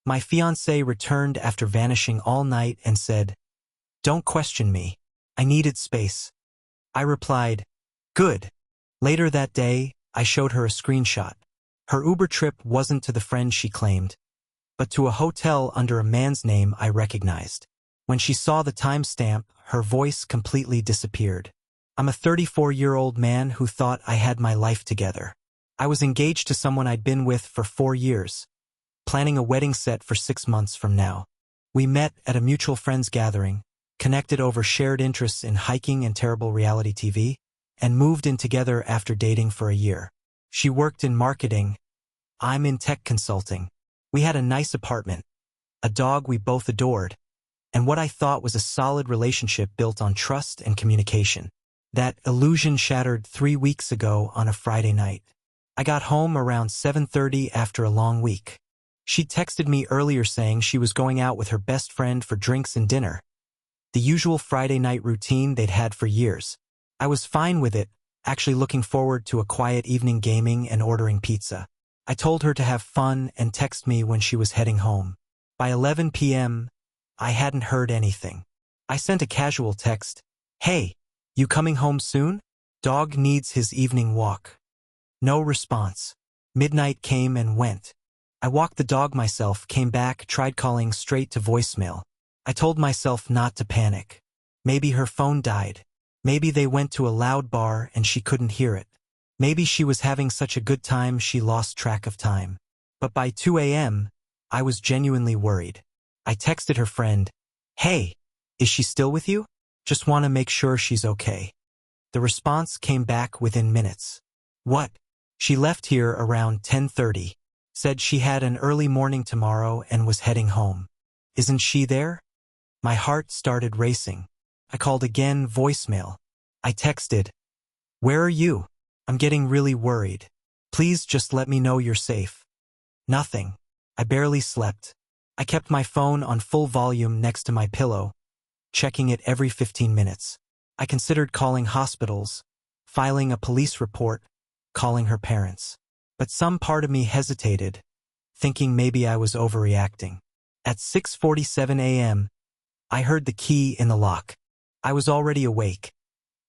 My fiancée returned after vanishing all night and said, "Don't question me. I needed space." I replied, "Good." Later that day, I showed her a screenshot. Her Uber trip wasn't to the friend she claimed, but to a hotel under a man's name I recognized. When she saw the timestamp, her voice completely disappeared. I'm a 34-year-old man who thought I had my life together. I was engaged to someone I'd been with for 4 years, planning a wedding set for 6 months from now. We met at a mutual friends gathering, connected over shared interests in hiking and terrible reality TV, and moved in together after dating for a year. She worked in marketing. I'm in tech consulting. We had a nice apartment, a dog we both adored, and what I thought was a solid relationship built on trust and communication. That illusion shattered 3 weeks ago on a Friday night. I got home around 7:30 after a long week. She texted me earlier saying she was going out with her best friend for drinks and dinner, the usual Friday night routine they'd had for years. I was fine with it, actually looking forward to a quiet evening gaming and ordering pizza. I told her to have fun and text me when she was heading home. By 11 p.m., I hadn't heard anything. I sent a casual text, "Hey, you coming home soon? Dog needs his evening walk." No response. Midnight came and went. I walked the dog myself, came back, tried calling straight to voicemail. I told myself not to panic. Maybe her phone died. Maybe they went to a loud bar and she couldn't hear it. Maybe she was having such a good time she lost track of time. But by 2 a.m., I was genuinely worried. I texted her friend, "Hey, is she still with you? Just want to make sure she's okay." The response came back within minutes. "What? She left here around 10:30. Said she had an early morning tomorrow and was heading home. Isn't she there?" My heart started racing. I called again, voicemail. I texted, "Where are you? I'm getting really worried. Please just let me know you're safe." Nothing. I barely slept. I kept my phone on full volume next to my pillow, checking it every 15 minutes. I considered calling hospitals, filing a police report, calling her parents. But some part of me hesitated, thinking maybe I was overreacting. At 6:47 a.m., I heard the key in the lock. I was already awake.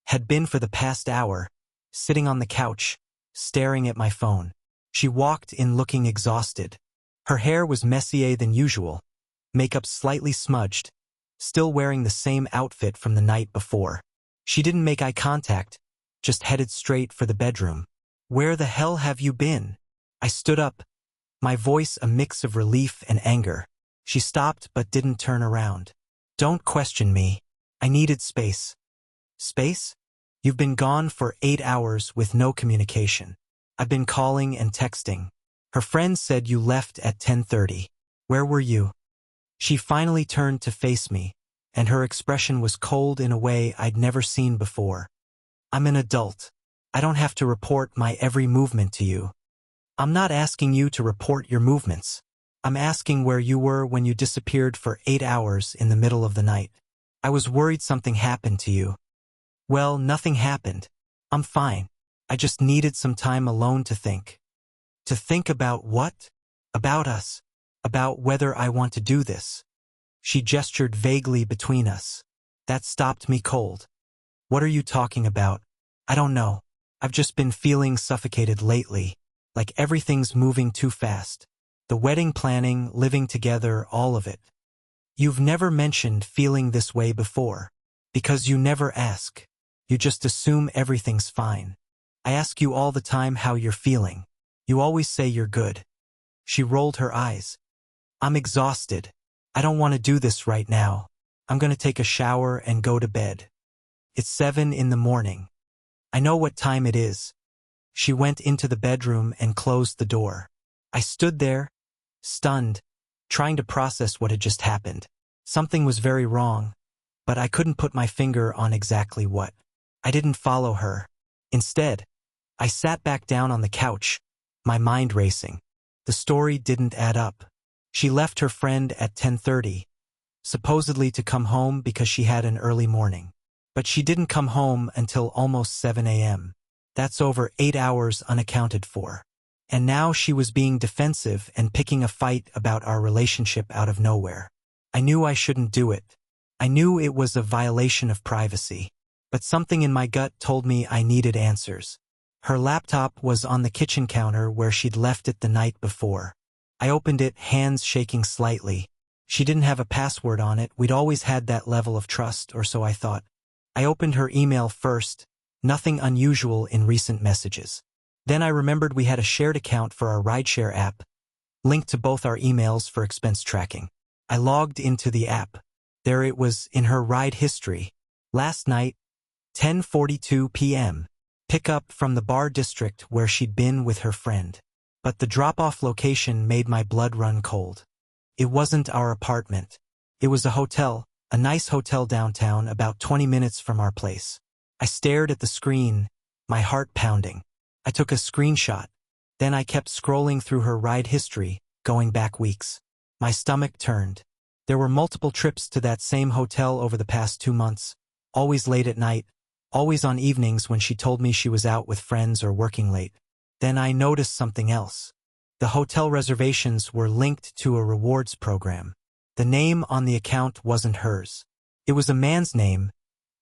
Had been for the past hour, sitting on the couch, staring at my phone. She walked in looking exhausted. Her hair was messier than usual, makeup slightly smudged, still wearing the same outfit from the night before. She didn't make eye contact, just headed straight for the bedroom. "Where the hell have you been?" I stood up, my voice a mix of relief and anger. She stopped but didn't turn around. "Don't question me. I needed space." "Space? You've been gone for 8 hours with no communication. I've been calling and texting. Her friend said you left at 10:30. Where were you?" She finally turned to face me, and her expression was cold in a way I'd never seen before. "I'm an adult. I don't have to report my every movement to you." "I'm not asking you to report your movements. I'm asking where you were when you disappeared for 8 hours in the middle of the night. I was worried something happened to you." "Well, nothing happened. I'm fine. I just needed some time alone to think." "To think about what?" "About us. About whether I want to do this." She gestured vaguely between us. That stopped me cold. "What are you talking about?" "I don't know. I've just been feeling suffocated lately, like everything's moving too fast. The wedding planning, living together, all of it. You've never mentioned feeling this way before, because you never ask. You just assume everything's fine. I ask you all the time how you're feeling. You always say you're good." She rolled her eyes. "I'm exhausted. I don't want to do this right now. I'm going to take a shower and go to bed. It's 7 in the morning. I know what time it is." She went into the bedroom and closed the door. I stood there, stunned, trying to process what had just happened. Something was very wrong, but I couldn't put my finger on exactly what. I didn't follow her. Instead, I sat back down on the couch, my mind racing. The story didn't add up. She left her friend at 10:30, supposedly to come home because she had an early morning. But she didn't come home until almost 7 a.m. That's over 8 hours unaccounted for. And now she was being defensive and picking a fight about our relationship out of nowhere. I knew I shouldn't do it. I knew it was a violation of privacy. But something in my gut told me I needed answers. Her laptop was on the kitchen counter where she'd left it the night before. I opened it, hands shaking slightly. She didn't have a password on it. We'd always had that level of trust, or so I thought. I opened her email first. Nothing unusual in recent messages. Then I remembered we had a shared account for our rideshare app, linked to both our emails for expense tracking. I logged into the app. There it was in her ride history. Last night, 10:42 p.m. Pickup from the bar district where she'd been with her friend. But the drop-off location made my blood run cold. It wasn't our apartment. It was a hotel, a nice hotel downtown about 20 minutes from our place. I stared at the screen, my heart pounding. I took a screenshot. Then I kept scrolling through her ride history, going back weeks. My stomach turned. There were multiple trips to that same hotel over the past 2 months, always late at night, always on evenings when she told me she was out with friends or working late. Then I noticed something else. The hotel reservations were linked to a rewards program. The name on the account wasn't hers. It was a man's name,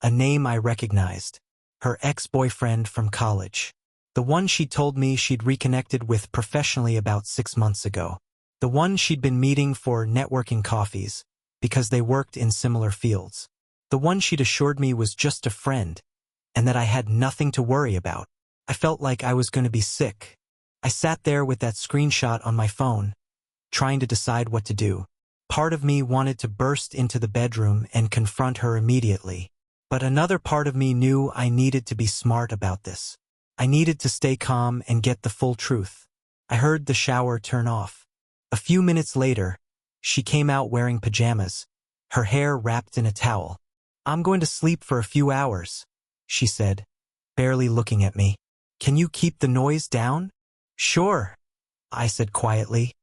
a name I recognized. Her ex-boyfriend from college. The one she'd told me she'd reconnected with professionally about 6 months ago. The one she'd been meeting for networking coffees, because they worked in similar fields. The one she'd assured me was just a friend, and that I had nothing to worry about. I felt like I was going to be sick. I sat there with that screenshot on my phone, trying to decide what to do. Part of me wanted to burst into the bedroom and confront her immediately. But another part of me knew I needed to be smart about this. I needed to stay calm and get the full truth. I heard the shower turn off. A few minutes later, she came out wearing pajamas, her hair wrapped in a towel. "I'm going to sleep for a few hours," she said, barely looking at me. "Can you keep the noise down?" "Sure," I said quietly.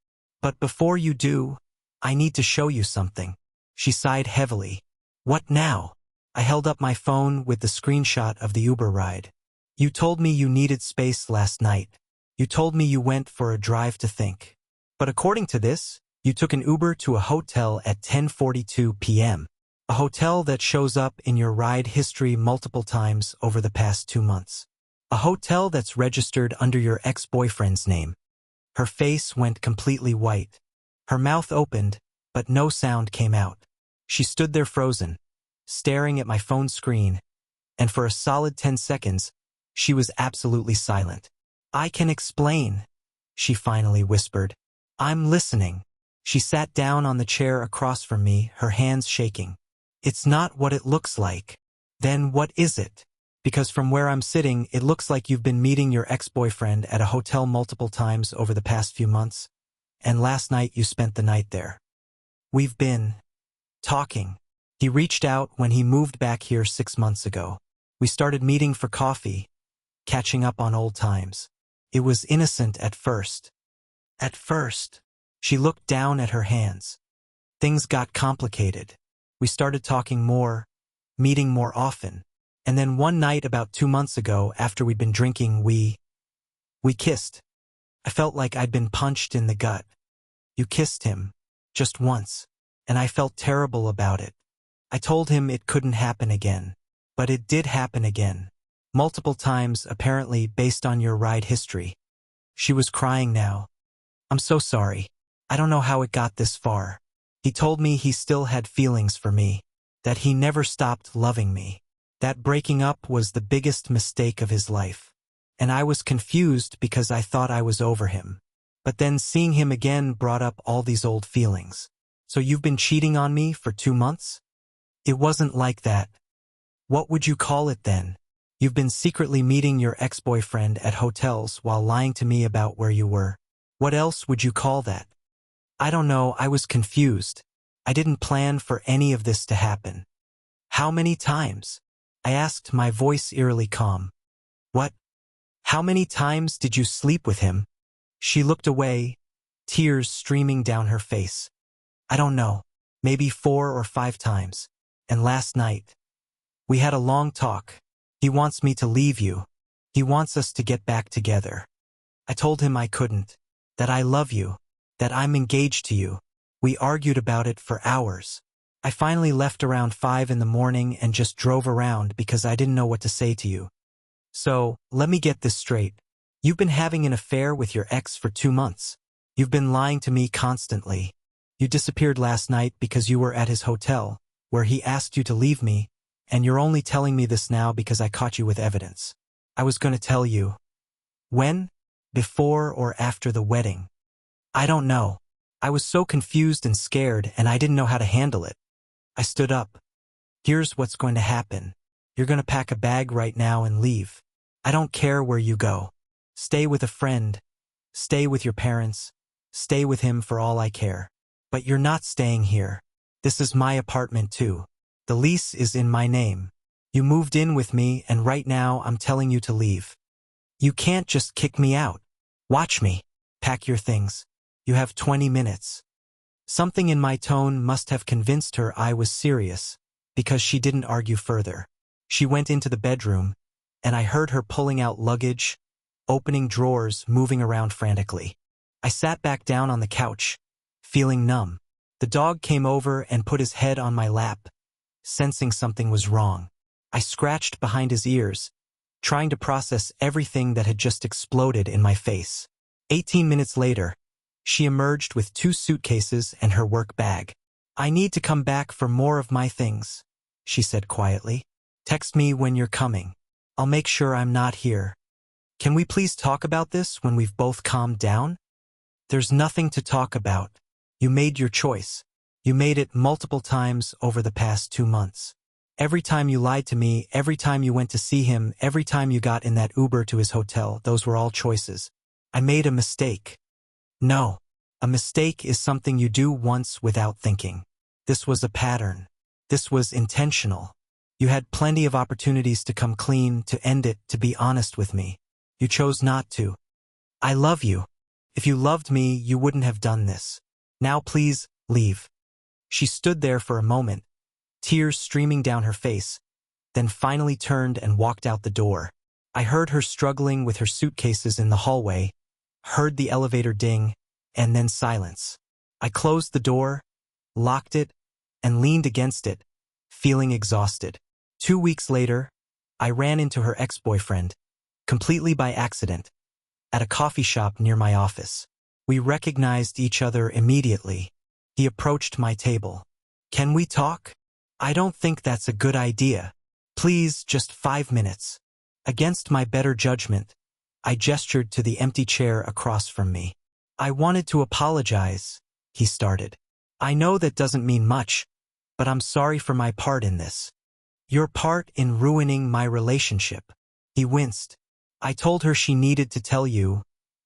"But before you do, I need to show you something." She sighed heavily. "What now?" I held up my phone with the screenshot of the Uber ride. "You told me you needed space last night. You told me you went for a drive to think. But according to this, you took an Uber to a hotel at 10:42 p.m. A hotel that shows up in your ride history multiple times over the past 2 months. A hotel that's registered under your ex-boyfriend's name." Her face went completely white. Her mouth opened, but no sound came out. She stood there frozen, staring at my phone screen, and for a solid 10 seconds, she was absolutely silent. "I can explain," she finally whispered. "I'm listening." She sat down on the chair across from me, her hands shaking. "It's not what it looks like." "Then what is it?" "Because from where I'm sitting, it looks like you've been meeting your ex-boyfriend at a hotel multiple times over the past few months, and last night you spent the night there. We've been talking. He reached out when he moved back here 6 months ago. We started meeting for coffee, catching up on old times. It was innocent at first. At first." She looked down at her hands. "Things got complicated. We started talking more, meeting more often. And then one night about 2 months ago, after we'd been drinking, we kissed. I felt like I'd been punched in the gut. You kissed him, just once, and I felt terrible about it. I told him it couldn't happen again. But it did happen again. Multiple times, apparently, based on your ride history." She was crying now. "I'm so sorry. I don't know how it got this far. He told me he still had feelings for me, that he never stopped loving me. That breaking up was the biggest mistake of his life. And I was confused because I thought I was over him. But then seeing him again brought up all these old feelings. So you've been cheating on me for 2 months? It wasn't like that. What would you call it then? You've been secretly meeting your ex-boyfriend at hotels while lying to me about where you were. What else would you call that?" "I don't know, I was confused. I didn't plan for any of this to happen." "How many times?" I asked, my voice eerily calm. "What? How many times did you sleep with him?" She looked away, tears streaming down her face. "I don't know, maybe 4 or 5 times. And last night. We had a long talk. He wants me to leave you. He wants us to get back together." I told him I couldn't, that I love you, that I'm engaged to you. We argued about it for hours. I finally left around 5 in the morning and just drove around because I didn't know what to say to you. So, let me get this straight. You've been having an affair with your ex for 2 months. You've been lying to me constantly. You disappeared last night because you were at his hotel, where he asked you to leave me, and you're only telling me this now because I caught you with evidence. I was going to tell you. When? Before or after the wedding? I don't know. I was so confused and scared and I didn't know how to handle it. I stood up. Here's what's going to happen. You're going to pack a bag right now and leave. I don't care where you go. Stay with a friend. Stay with your parents. Stay with him for all I care. But you're not staying here. This is my apartment too. The lease is in my name. You moved in with me and right now I'm telling you to leave. You can't just kick me out. Watch me. Pack your things. You have 20 minutes. Something in my tone must have convinced her I was serious, because she didn't argue further. She went into the bedroom, and I heard her pulling out luggage, opening drawers, moving around frantically. I sat back down on the couch, feeling numb. The dog came over and put his head on my lap, sensing something was wrong. I scratched behind his ears, trying to process everything that had just exploded in my face. 18 minutes later, she emerged with 2 suitcases and her work bag. I need to come back for more of my things, she said quietly. Text me when you're coming. I'll make sure I'm not here. Can we please talk about this when we've both calmed down? There's nothing to talk about. You made your choice. You made it multiple times over the past 2 months. Every time you lied to me, every time you went to see him, every time you got in that Uber to his hotel, those were all choices. I made a mistake. No, a mistake is something you do once without thinking. This was a pattern. This was intentional. You had plenty of opportunities to come clean, to end it, to be honest with me. You chose not to. I love you. If you loved me, you wouldn't have done this. Now please, leave. She stood there for a moment, tears streaming down her face, then finally turned and walked out the door. I heard her struggling with her suitcases in the hallway, heard the elevator ding, and then silence. I closed the door, locked it, and leaned against it, feeling exhausted. 2 weeks later, I ran into her ex-boyfriend, completely by accident, at a coffee shop near my office. We recognized each other immediately. He approached my table. Can we talk? I don't think that's a good idea. Please, just 5 minutes. Against my better judgment, I gestured to the empty chair across from me. I wanted to apologize, he started. I know that doesn't mean much, but I'm sorry for my part in this. Your part in ruining my relationship. He winced. I told her she needed to tell you,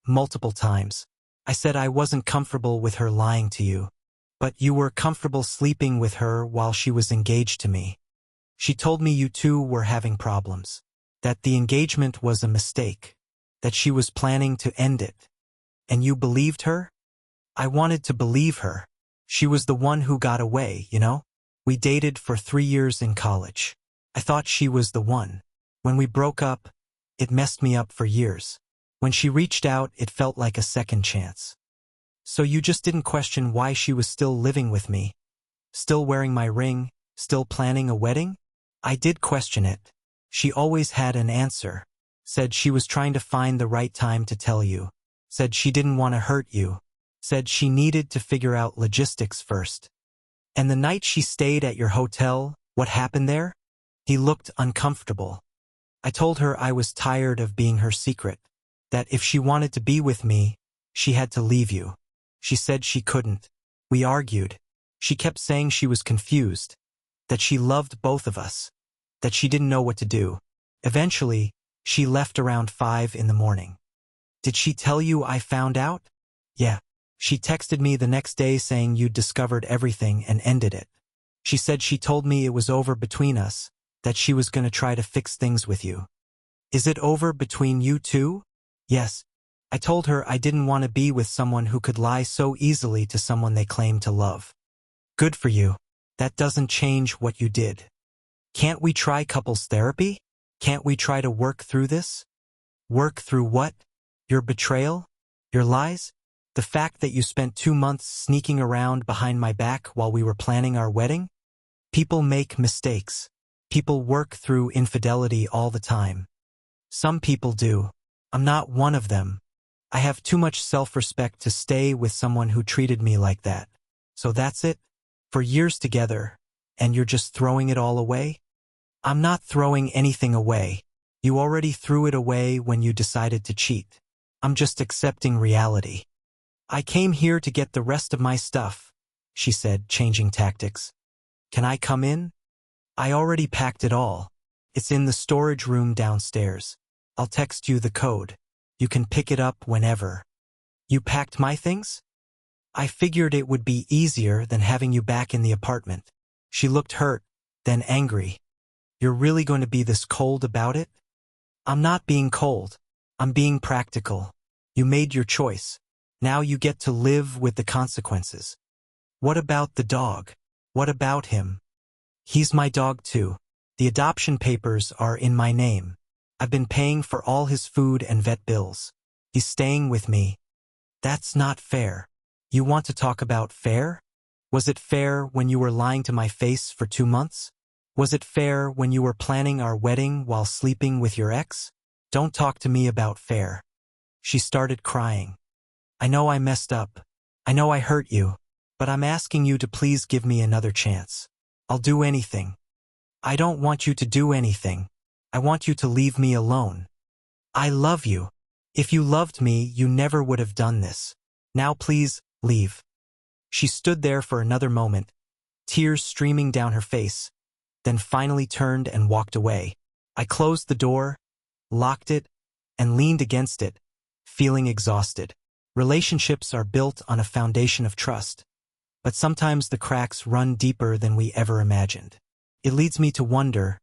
multiple times. I said I wasn't comfortable with her lying to you, but you were comfortable sleeping with her while she was engaged to me. She told me you two were having problems, that the engagement was a mistake, that she was planning to end it. And you believed her? I wanted to believe her. She was the one who got away, you know? We dated for 3 years in college. I thought she was the one. When we broke up, it messed me up for years. When she reached out, it felt like a second chance. So you just didn't question why she was still living with me? Still wearing my ring? Still planning a wedding? I did question it. She always had an answer. Said she was trying to find the right time to tell you. Said she didn't want to hurt you. Said she needed to figure out logistics first. And the night she stayed at your hotel, what happened there? He looked uncomfortable. I told her I was tired of being her secret, that if she wanted to be with me, she had to leave you. She said she couldn't. We argued. She kept saying she was confused, that she loved both of us, that she didn't know what to do. Eventually, she left around 5 in the morning. Did she tell you I found out? Yeah. She texted me the next day saying you'd discovered everything and ended it. She said she told me it was over between us, that she was going to try to fix things with you. Is it over between you two? Yes. I told her I didn't want to be with someone who could lie so easily to someone they claim to love. Good for you. That doesn't change what you did. Can't we try couples therapy? Can't we try to work through this? Work through what? Your betrayal? Your lies? The fact that you spent 2 months sneaking around behind my back while we were planning our wedding? People make mistakes. People work through infidelity all the time. Some people do. I'm not one of them. I have too much self-respect to stay with someone who treated me like that. So that's it? For years together, and you're just throwing it all away? I'm not throwing anything away. You already threw it away when you decided to cheat. I'm just accepting reality. I came here to get the rest of my stuff, she said, changing tactics. Can I come in? I already packed it all. It's in the storage room downstairs. I'll text you the code. You can pick it up whenever. You packed my things? I figured it would be easier than having you back in the apartment. She looked hurt, then angry. You're really going to be this cold about it? I'm not being cold. I'm being practical. You made your choice. Now you get to live with the consequences. What about the dog? What about him? He's my dog too. The adoption papers are in my name. I've been paying for all his food and vet bills. He's staying with me. That's not fair. You want to talk about fair? Was it fair when you were lying to my face for 2 months? Was it fair when you were planning our wedding while sleeping with your ex? Don't talk to me about fair. She started crying. I know I messed up. I know I hurt you. But I'm asking you to please give me another chance. I'll do anything. I don't want you to do anything. I want you to leave me alone. I love you. If you loved me, you never would have done this. Now please, leave. She stood there for another moment, tears streaming down her face, then finally turned and walked away. I closed the door, locked it, and leaned against it, feeling exhausted. Relationships are built on a foundation of trust, but sometimes the cracks run deeper than we ever imagined. It leads me to wonder,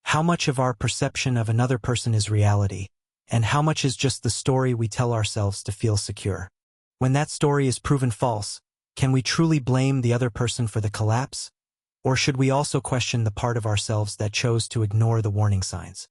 how much of our perception of another person is reality, and how much is just the story we tell ourselves to feel secure? When that story is proven false, can we truly blame the other person for the collapse? Or should we also question the part of ourselves that chose to ignore the warning signs?